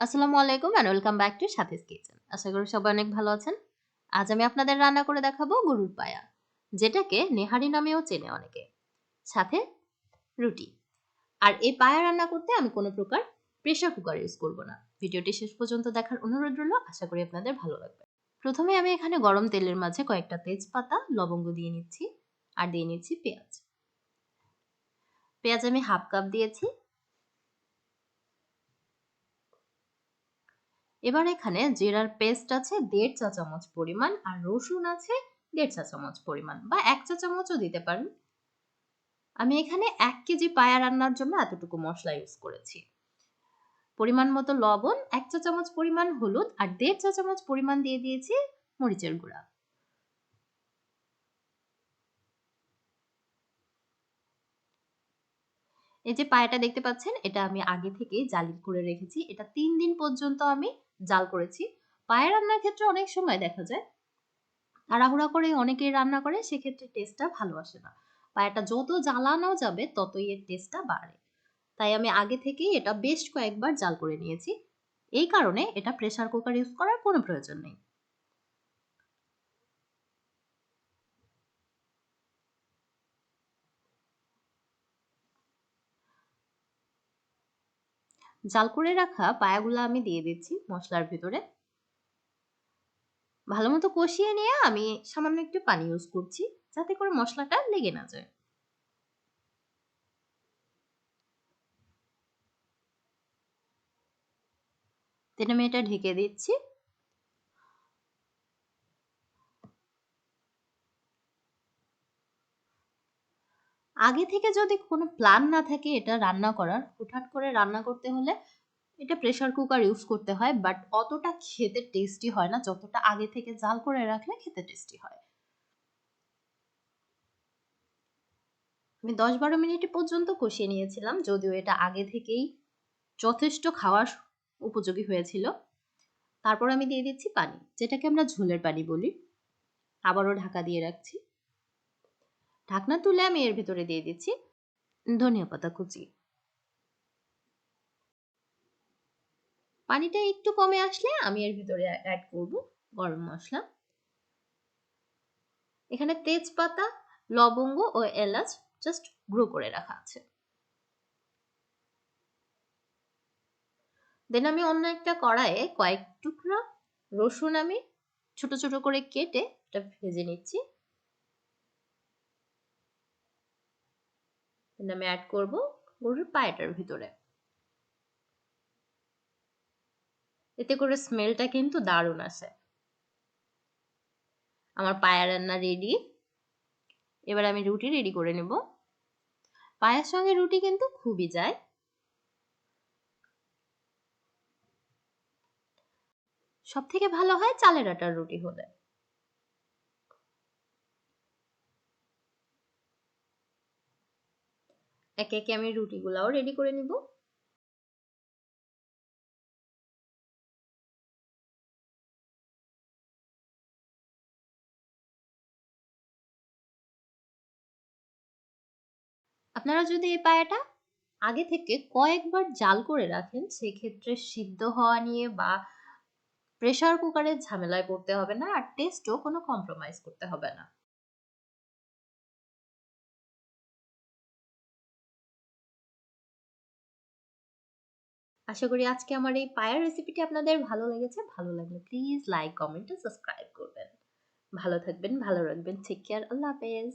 আসসালামু আলাইকুম and welcome back to Sathi's kitchen. আশা করি সবাই অনেক ভালো আছেন। আজ আমি আপনাদের রান্না করে দেখাবো গরুর পায়া, যেটাকে নেহারি নামেও চেনে অনেকে। সাথে রুটি। আর এই পায়া রান্না করতে আমি কোনো প্রকার প্রেসার কুকার ইউজ করব না। ভিডিওটি শেষ পর্যন্ত দেখার অনুরোধ রইল। আশা করি আপনাদের ভালো লাগবে। প্রথমে আমি এখানে গরম তেলের মাঝে কয়েকটা তেজপাতা, লবঙ্গ দিয়ে নিচ্ছি আর দিয়ে নিচ্ছি পেঁয়াজ। পেঁয়াজ আমি হাফ কাপ দিয়েছি। এবার এখানে জিরার পেস্ট আছে 1.5 চা চামচ পরিমাণ আর রসুন আছে 1.5 চা চামচ পরিমাণ বা 1 চা চামচও দিতে পারেন। আমি এখানে 1 কেজি পায়া রান্নার জন্য এতটুকু মশলা ইউজ করেছি। পরিমাণ মতো লবণ, 1 চা চামচ পরিমাণ হলুদ আর 1.5 চা চামচ পরিমাণ দিয়ে দিয়েছি মরিচের গুঁড়া। এই যে পায়াটা দেখতে পাচ্ছেন এটা আমি আগে থেকেই জাল করে রেখেছি। এটা 3 দিন পর্যন্ত আমি জাল করেছি। পায়া রান্নার ক্ষেত্রে অনেক সময় দেখা যায় তাড়াহুড়া করে অনেকেই রান্না করে, সেক্ষেত্রে টেস্টটা ভালো আসে না। পায়াটা যত জ্বালানো যাবে ততই এর টেস্টটা বাড়ে। তাই আমি আগে থেকেই এটা বেশ কয়েকবার জাল করে নিয়েছি। এই কারণে এটা প্রেসার কুকার ইউজ করার কোনো প্রয়োজন নেই। জাল করে রাখা পায়াগুলো আমি দিয়ে দিচ্ছি মশলার ভিতরে। ভালো মতো কষিয়ে নিয়ে আমি সামান্য একটু পানি ইউজ করছি, যাতে করে মশলাটা লেগে না যায়। then আমি এটা ঢেকে দিচ্ছি। আগে থেকে যদি কোনো প্ল্যান না থাকে এটা রান্না করার, হুটহাট করে রান্না করতে হলে এটা প্রেসার কুকার ইউজ করতে হয়, বাট অতটা খেতে টেস্টি হয় না যতটা আগে থেকে জাল করে রাখলে খেতে টেস্টি হয়। আমি ১০-১২ মিনিট পর্যন্ত কষিয়ে নিয়েছিলাম, যদিও এটা আগে থেকেই যথেষ্ট খাওয়ার উপযোগী হয়েছিল। তারপর আমি দিয়ে দিচ্ছি পানি, যেটাকে আমরা ঝোলের পানি বলি। আবারও ঢাকা দিয়ে রাখছি। ঢাকনা তুলে আমি এর ভিতরে দিয়ে দিচ্ছি ধনিয়া পাতা কুচি। পানিটা একটু কমে আসলে আমি এর ভিতরে অ্যাড করব গরম মসলা। এখানে তেজপাতা, লবঙ্গ ও এলাচ জাস্ট গুঁড়ো করে রাখা আছে। দেন আমি অন্য একটা কড়াইয়ে কয়েক টুকরা রসুন আমি ছোট ছোট করে কেটে এটা ভেজে নিচ্ছি। দেন আমি অ্যাড করব গরুর পায়াটার ভিতরে। এতে করে স্মেলটা কিন্তু দারুণ আসে। আমার পায়া রান্না রেডি। এবার আমি রুটি রেডি করে নেব। পায়ের সঙ্গে রুটি কিন্তু খুবই যায়। সব থেকে ভালো হয় চালের আটার রুটি হলে। একে একে আমি রুটিগুলাও রেডি করে নিব। আপনারা যদি এই পায়াটা আগে থেকে কয়েকবার জাল করে রাখেন, সেক্ষেত্রে সিদ্ধ হওয়া নিয়ে বা প্রেসার কুকারের ঝামেলায় পড়তে হবে না, আর টেস্টও কোনো কম্প্রোমাইজ করতে হবে না। আশা করি আজকে আমার এই পায়ার রেসিপিটি আপনাদের ভালো লেগেছে। ভালো লাগলে প্লিজ লাইক, কমেন্ট ও সাবস্ক্রাইব করবেন। ভালো থাকবেন, ভালো রাখবেন। Take care. আল্লাহ হাফেজ।